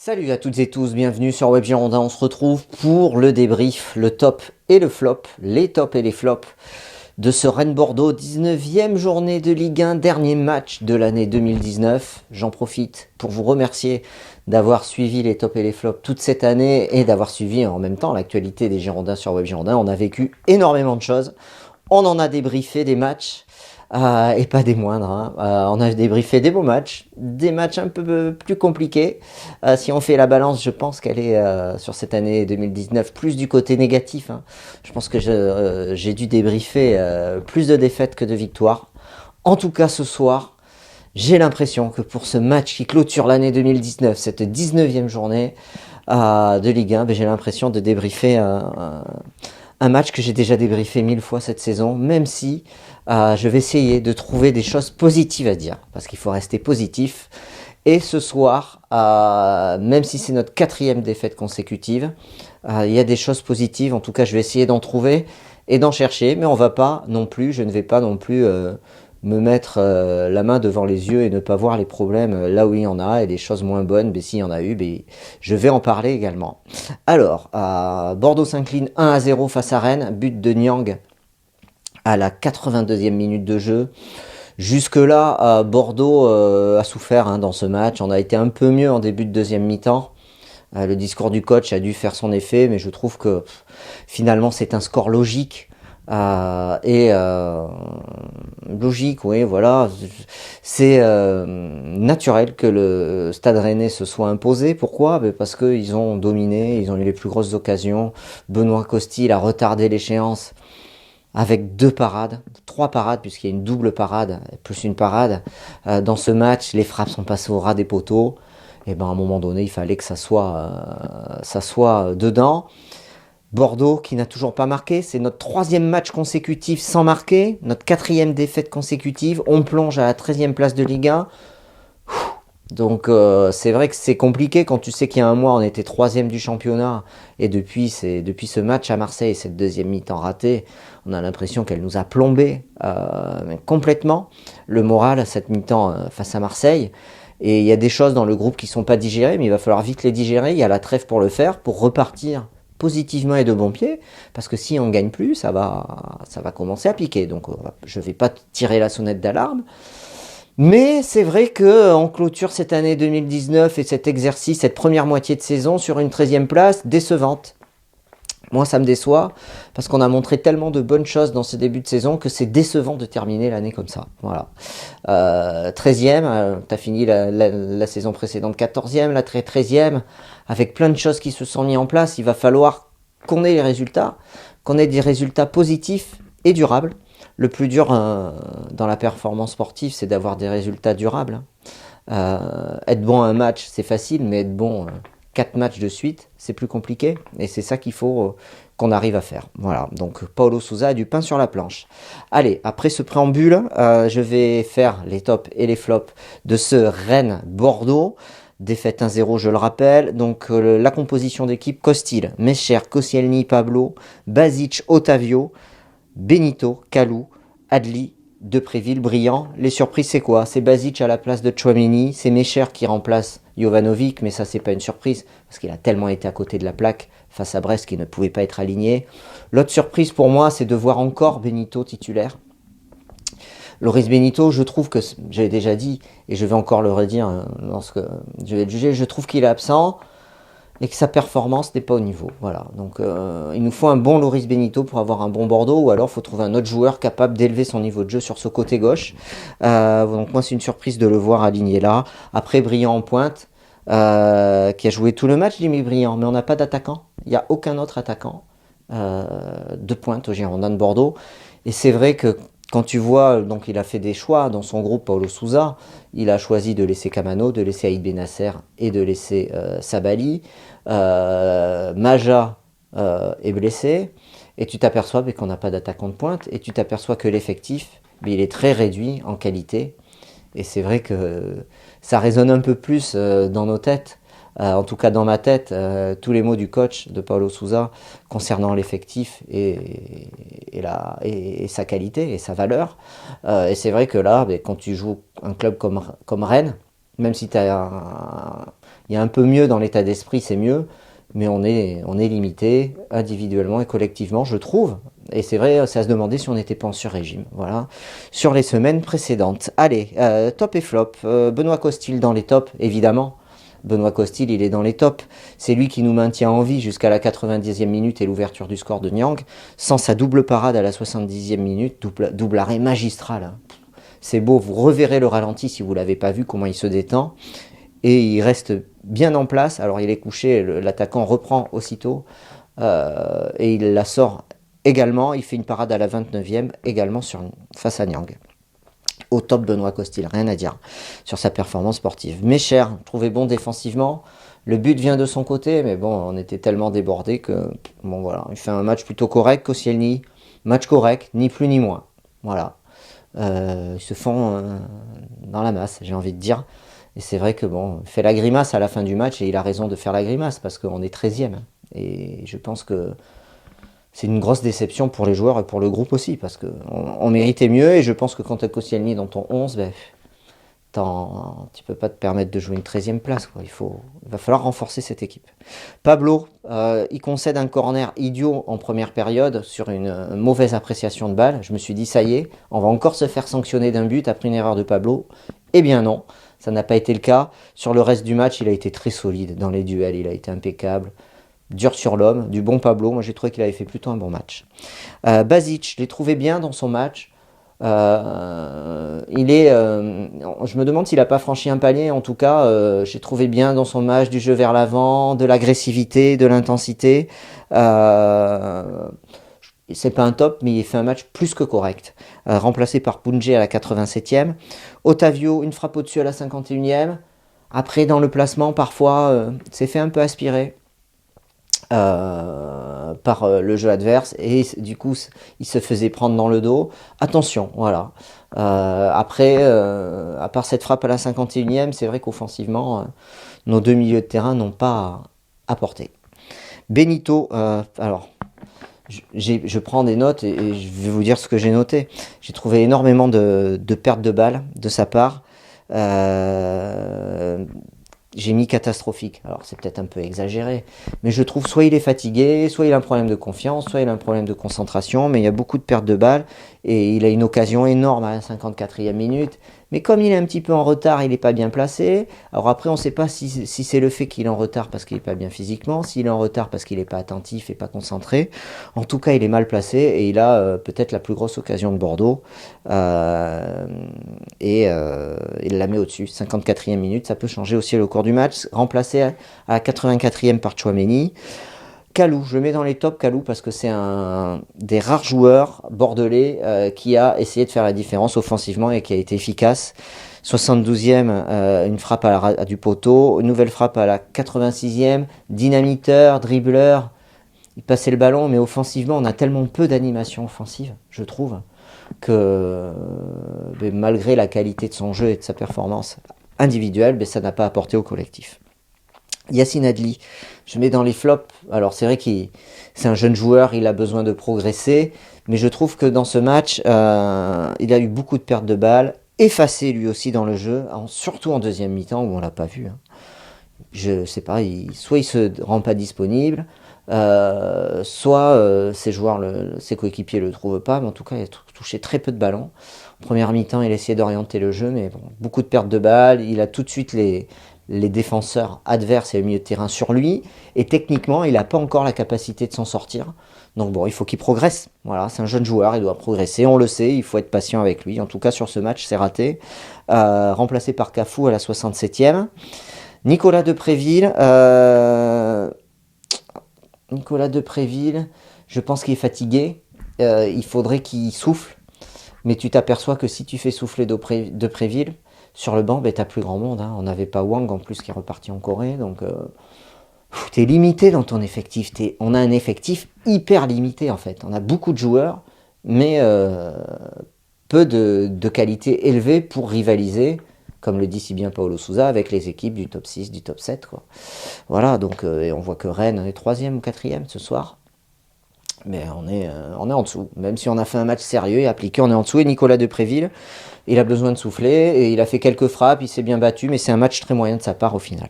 Salut à toutes et tous, bienvenue sur Web Girondin. On se retrouve pour le débrief, le top et le flop, les tops et les flops de ce Rennes-Bordeaux, 19e journée de Ligue 1, dernier match de l'année 2019. J'en profite pour vous remercier d'avoir suivi les tops et les flops toute cette année et d'avoir suivi en même temps l'actualité des Girondins sur Web Girondin. On a vécu énormément de choses, on en a débriefé des matchs. Et pas des moindres, hein. On a débriefé des beaux matchs, des matchs un peu plus compliqués. Si on fait la balance, je pense qu'elle est sur cette année 2019 plus du côté négatif, hein. Je pense que j'ai dû débriefer plus de défaites que de victoires. En tout cas, ce soir, j'ai l'impression que pour ce match qui clôture l'année 2019, cette 19e journée de Ligue 1, j'ai l'impression de débriefer un match que j'ai déjà débriefé 1000 fois cette saison, même si je vais essayer de trouver des choses positives à dire, parce qu'il faut rester positif. Et ce soir, même si c'est notre 4e défaite consécutive, il y a des choses positives. En tout cas, je vais essayer d'en trouver et d'en chercher, mais je ne vais pas non plus me mettre la main devant les yeux et ne pas voir les problèmes là où il y en a et les choses moins bonnes, mais s'il y en a eu, je vais en parler également. Alors, Bordeaux s'incline 1-0 face à Rennes, but de Niang à la 82e minute de jeu. Jusque-là, Bordeaux a souffert dans ce match. On a été un peu mieux en début de deuxième mi-temps. Le discours du coach a dû faire son effet, mais je trouve que finalement c'est un score logique. Logique, oui, voilà. C'est naturel que le Stade Rennais se soit imposé. Pourquoi? Parce qu'ils ont dominé, ils ont eu les plus grosses occasions. Benoît Costil a retardé l'échéance avec 3 parades, puisqu'il y a une double parade, plus une parade. Dans ce match, les frappes sont passées au ras des poteaux. Et à un moment donné, il fallait que ça soit dedans. Bordeaux qui n'a toujours pas marqué, c'est notre 3e match consécutif sans marquer, notre 4e défaite consécutive, on plonge à la 13e place de Ligue 1. Donc c'est vrai que c'est compliqué quand tu sais qu'il y a un mois on était 3e du championnat et depuis ce match à Marseille, cette deuxième mi-temps ratée, on a l'impression qu'elle nous a plombé complètement le moral à cette mi-temps face à Marseille. Et il y a des choses dans le groupe qui ne sont pas digérées, mais il va falloir vite les digérer, il y a la trêve pour le faire, pour repartir positivement et de bon pied, parce que si on ne gagne plus, ça va commencer à piquer. Donc je ne vais pas tirer la sonnette d'alarme. Mais c'est vrai qu'on clôture cette année 2019 et cet exercice, cette première moitié de saison sur une 13e place décevante. Moi, ça me déçoit parce qu'on a montré tellement de bonnes choses dans ce début de saison que c'est décevant de terminer l'année comme ça. Voilà. 13e, tu as fini la saison précédente 14e, la 13e, avec plein de choses qui se sont mises en place. Il va falloir qu'on ait les résultats, qu'on ait des résultats positifs et durables. Le plus dur dans la performance sportive, c'est d'avoir des résultats durables. Être bon à un match, c'est facile, mais être bon 4 matchs de suite, c'est plus compliqué. Et c'est ça qu'il faut qu'on arrive à faire. Voilà, donc Paulo Sousa a du pain sur la planche. Allez, après ce préambule, je vais faire les tops et les flops de ce Rennes-Bordeaux. Défaite 1-0, je le rappelle. Donc la composition d'équipe, Costil, Mescher, Koscielny, Pablo, Basic, Otavio, Benito, Kalou, Adli, Depréville, Briand. Les surprises, c'est quoi? C'est Basic à la place de Tchouaméni, c'est Mescher qui remplace Jovanovic, mais ça, c'est pas une surprise, parce qu'il a tellement été à côté de la plaque face à Brest qu'il ne pouvait pas être aligné. L'autre surprise pour moi, c'est de voir encore Benito titulaire. Loris Benito, je trouve que, j'avais déjà dit, et je vais encore le redire lorsque je vais le juger, je trouve qu'il est absent et que sa performance n'est pas au niveau. Voilà. Donc il nous faut un bon Loris Benito pour avoir un bon Bordeaux, ou alors il faut trouver un autre joueur capable d'élever son niveau de jeu sur ce côté gauche. Donc moi c'est une surprise de le voir aligné là. Après Briand en pointe, qui a joué tout le match, Jimmy Briand, mais on n'a pas d'attaquant. Il n'y a aucun autre attaquant de pointe au Girondins de Bordeaux. Et c'est vrai que quand tu vois, donc il a fait des choix dans son groupe, Paulo Sousa, il a choisi de laisser Camano, de laisser Aïd Benasser et de laisser Sabali. Maja est blessé, et tu t'aperçois qu'on n'a pas d'attaquant de pointe, et tu t'aperçois que l'effectif, il est très réduit en qualité. Et c'est vrai que ça résonne un peu plus dans nos têtes. En tout cas dans ma tête, tous les mots du coach de Paulo Sousa concernant l'effectif et sa qualité et sa valeur. Et c'est vrai que là, quand tu joues un club comme Rennes, Même si il y a un peu mieux dans l'état d'esprit, c'est mieux, mais on est limité individuellement et collectivement, je trouve. Et c'est vrai, c'est à se demander si on n'était pas en sur-régime. Voilà. Sur les semaines précédentes. Allez, top et flop. Benoît Costil dans les tops, évidemment. Benoît Costil, il est dans les tops. C'est lui qui nous maintient en vie jusqu'à la 90e minute et l'ouverture du score de Niang. Sans sa double parade à la 70e minute, double arrêt magistral. Hein. C'est beau, vous reverrez le ralenti si vous ne l'avez pas vu, comment il se détend. Et il reste bien en place. Alors il est couché, l'attaquant reprend aussitôt. Et il la sort également. Il fait une parade à la 29e, également face à Niang. Au top Benoît Costil, rien à dire sur sa performance sportive. Mais cher, trouvé bon défensivement. Le but vient de son côté, mais bon, on était tellement débordés que, bon voilà, il fait un match plutôt correct. Koscielny, match correct, ni plus ni moins. Voilà. Ils se font dans la masse, j'ai envie de dire. Et c'est vrai que bon, il fait la grimace à la fin du match et il a raison de faire la grimace parce qu'on est 13e. Et je pense que c'est une grosse déception pour les joueurs et pour le groupe aussi parce qu'on méritait mieux. Et je pense que quand tu as Koscielny dans ton 11, ben, tu peux pas te permettre de jouer une 13e place. Quoi. Il va falloir renforcer cette équipe. Pablo, il concède un corner idiot en première période sur une mauvaise appréciation de balle. Je me suis dit, ça y est, on va encore se faire sanctionner d'un but après une erreur de Pablo. Eh bien non, ça n'a pas été le cas. Sur le reste du match, il a été très solide dans les duels, il a été impeccable. Dur sur l'homme, du bon Pablo. Moi, j'ai trouvé qu'il avait fait plutôt un bon match. Basic, je l'ai trouvé bien dans son match. Je me demande s'il n'a pas franchi un palier. En tout cas, j'ai trouvé bien dans son match du jeu vers l'avant, de l'agressivité, de l'intensité. C'est pas un top, mais il fait un match plus que correct. Remplacé par Punjé à la 87e. Otavio, une frappe au-dessus à la 51e. Après, dans le placement, parfois, s'est fait un peu aspirer. Par le jeu adverse et du coup il se faisait prendre dans le dos. Attention, voilà. Après, à part cette frappe à la 51e, c'est vrai qu'offensivement, nos deux milieux de terrain n'ont pas apporté. Benito, alors je prends des notes et je vais vous dire ce que j'ai noté. J'ai trouvé énormément de pertes de balles de sa part. J'ai mis catastrophique. Alors c'est peut-être un peu exagéré, mais je trouve soit il est fatigué, soit il a un problème de confiance, soit il a un problème de concentration, mais il y a beaucoup de pertes de balles et il a une occasion énorme à la 54e minute. Mais comme il est un petit peu en retard, il n'est pas bien placé. Alors après, on ne sait pas si c'est le fait qu'il est en retard parce qu'il n'est pas bien physiquement, s'il est en retard parce qu'il n'est pas attentif et pas concentré. En tout cas, il est mal placé et il a peut-être la plus grosse occasion de Bordeaux. Il la met au-dessus. 54e minute, ça peut changer aussi le cours du match. Remplacé à la 84e par Tchouaméni. Kalou, je le mets dans les tops Kalou parce que c'est un des rares joueurs bordelais qui a essayé de faire la différence offensivement et qui a été efficace. 72e, une frappe à du poteau, une nouvelle frappe à la 86e, dynamiteur, dribbleur, il passait le ballon, mais offensivement on a tellement peu d'animation offensive, je trouve, que malgré la qualité de son jeu et de sa performance individuelle, ça n'a pas apporté au collectif. Yacine Adli, je mets dans les flops. Alors c'est vrai qu'il c'est un jeune joueur, il a besoin de progresser, mais je trouve que dans ce match, il a eu beaucoup de pertes de balles, effacé lui aussi dans le jeu, surtout en deuxième mi-temps où on l'a pas vu. Hein. Je sais pas, soit il se rend pas disponible, soit ses coéquipiers le trouvent pas, mais en tout cas il a touché très peu de ballons. En première mi-temps, il a essayé d'orienter le jeu, mais bon, beaucoup de pertes de balles. Il a tout de suite les défenseurs adverses et le milieu de terrain sur lui. Et techniquement, il n'a pas encore la capacité de s'en sortir. Donc bon, il faut qu'il progresse. Voilà, c'est un jeune joueur, il doit progresser. On le sait, il faut être patient avec lui. En tout cas, sur ce match, c'est raté. Remplacé par Cafou à la 67e. Nicolas Depréville. Je pense qu'il est fatigué. Il faudrait qu'il souffle. Mais tu t'aperçois que si tu fais souffler Depréville, sur le banc, t'as plus grand monde. Hein. On n'avait pas Wang en plus qui est reparti en Corée. Donc, t'es limité dans ton effectif. On a un effectif hyper limité en fait. On a beaucoup de joueurs, mais peu de qualité élevée pour rivaliser, comme le dit si bien Paulo Sousa, avec les équipes du top 6, du top 7. Quoi. Voilà, donc et on voit que Rennes est 3e ou 4e ce soir. Mais on est en dessous. Même si on a fait un match sérieux et appliqué, on est en dessous. Et Nicolas Depréville, il a besoin de souffler. Et il a fait quelques frappes, il s'est bien battu. Mais c'est un match très moyen de sa part au final.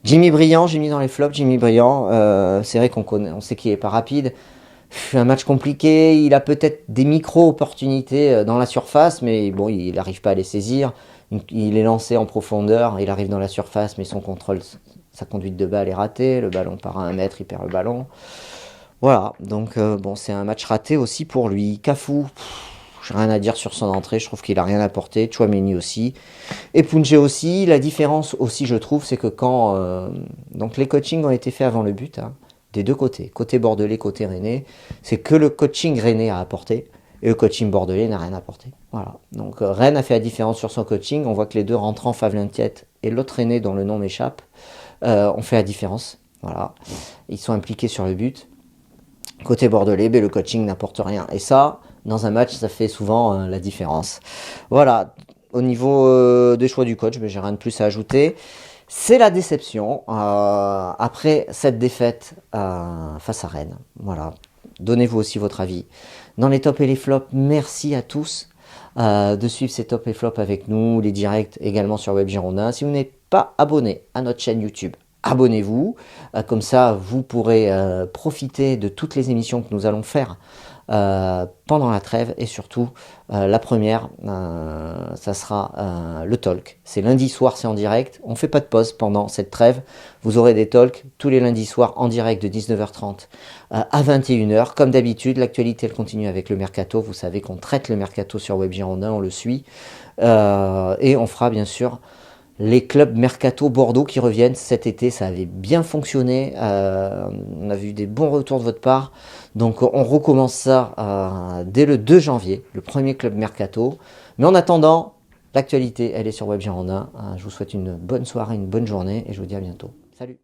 Jimmy Briand, j'ai mis dans les flops. Jimmy Briand, c'est vrai on sait qu'il est pas rapide. Un match compliqué, il a peut-être des micro-opportunités dans la surface, mais bon, il n'arrive pas à les saisir. Il est lancé en profondeur, il arrive dans la surface, mais son contrôle, sa conduite de balle est ratée. Le ballon part à 1 mètre, il perd le ballon. Voilà, donc bon, c'est un match raté aussi pour lui. Cafu, j'ai rien à dire sur son entrée, je trouve qu'il a rien apporté. Tchouaméni aussi. Et Punje aussi. La différence aussi, je trouve, c'est que quand donc les coachings ont été faits avant le but, hein, des deux côtés, côté bordelais, côté rennais, c'est que le coaching rennais a apporté et le coaching bordelais n'a rien apporté. Voilà. Donc Rennes a fait la différence sur son coaching. On voit que les deux rentrants, Favlentiet et l'autre rennais dont le nom m'échappe, ont fait la différence. Voilà. Ils sont impliqués sur le but. Côté bordelais, le coaching n'apporte rien. Et ça, dans un match, ça fait souvent la différence. Voilà, au niveau des choix du coach, j'ai rien de plus à ajouter. C'est la déception après cette défaite face à Rennes. Voilà, donnez-vous aussi votre avis. Dans les tops et les flops, merci à tous de suivre ces tops et flops avec nous, les directs également sur Web Girondin. Si vous n'êtes pas abonné à notre chaîne YouTube, abonnez-vous, comme ça vous pourrez profiter de toutes les émissions que nous allons faire pendant la trêve et surtout la première, ça sera le talk. C'est lundi soir, c'est en direct, on ne fait pas de pause pendant cette trêve, vous aurez des talks tous les lundis soirs en direct de 19h30 à 21h. Comme d'habitude, l'actualité elle continue avec le Mercato, vous savez qu'on traite le Mercato sur Web Girondin, on le suit, et on fera bien sûr les clubs Mercato Bordeaux qui reviennent cet été, ça avait bien fonctionné, on a vu des bons retours de votre part, donc on recommence ça dès le 2 janvier, le premier club Mercato, mais en attendant, l'actualité elle est sur Web Girondin, je vous souhaite une bonne soirée, une bonne journée et je vous dis à bientôt, salut.